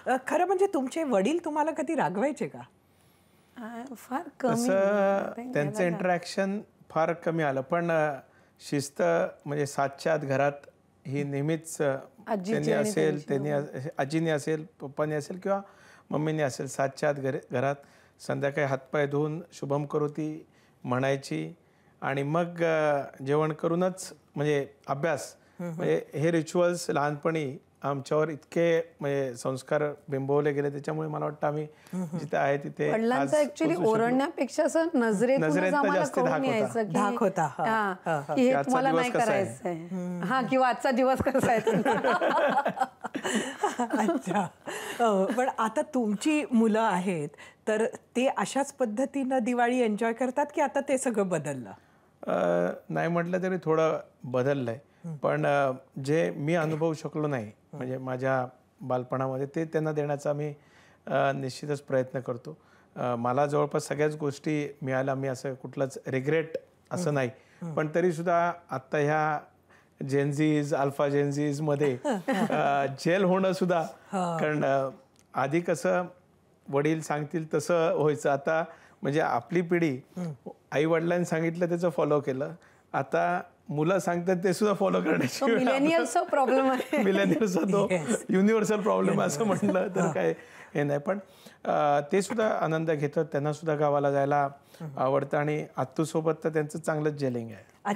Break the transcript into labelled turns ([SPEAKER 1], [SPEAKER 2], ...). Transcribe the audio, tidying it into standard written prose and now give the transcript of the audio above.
[SPEAKER 1] खरं म्हणजे तुमचे वडील तुम्हाला कधी रागवायचे का?
[SPEAKER 2] फार कमी.
[SPEAKER 3] तसं त्यांचं इंटरॅक्शन फार कमी आलं, पण शिस्त म्हणजे 7च्या आत घरात ही नेहमीच त्यांनी असेल, त्यांनी आजीने असेल, पप्पाने असेल किंवा मम्मीने असेल, 7च्या आत घरात संध्याकाळी हातपाय धुवून शुभम करोती म्हणायची आणि मग जेवण करूनच म्हणजे अभ्यास. म्हणजे हे रिच्युअल्स लहानपणी आमच्यावर इतके म्हणजे संस्कार बिंबवले गेले, त्याच्यामुळे मला वाटतं आम्ही जिथे आहे तिथे
[SPEAKER 2] वडिलांचं ऍक्च्युली ओरडण्यापेक्षा असं नजरेतून
[SPEAKER 3] जास्त
[SPEAKER 1] धाक होता
[SPEAKER 2] की हे तुम्हाला नाही करायचंय, हा, किंवा आजचा दिवस कसा आहे.
[SPEAKER 1] अच्छा. पण आता तुमची मुलं आहेत तर ते अशाच पद्धतीनं दिवाळी एन्जॉय करतात की आता ते सगळं बदललं?
[SPEAKER 3] नाही म्हटलं तरी थोडं बदललंय, पण जे मी अनुभवू शकलो नाही म्हणजे माझ्या बालपणामध्ये ते त्यांना देण्याचा मी निश्चितच प्रयत्न करतो. मला जवळपास सगळ्याच गोष्टी मिळाल्या, मी असं कुठलंच रिग्रेट असं नाही, पण तरीसुद्धा आत्ता ह्या जेनझीज अल्फा जेनझीजमध्ये जेल होणं सुद्धा, कारण आधी कसं वडील सांगतील तसं व्हायचं, आता म्हणजे आपली पिढी आई वडिलांनी सांगितलं त्याचं फॉलो केलं, आता मुलं सांगतात ते सुद्धा फॉलो करण्याची
[SPEAKER 2] मिलेनियल्सचा प्रॉब्लेम आहे.
[SPEAKER 3] मिलेनियल्सचा तो युनिव्हर्सल प्रॉब्लेम असं म्हटलं तर काय हे नाही, पण ते सुद्धा आनंद घेतात, त्यांना सुद्धा गावाला जायला आवडतं आणि आत्तूसोबत तर त्यांचं चांगलंच जेलिंग आहे.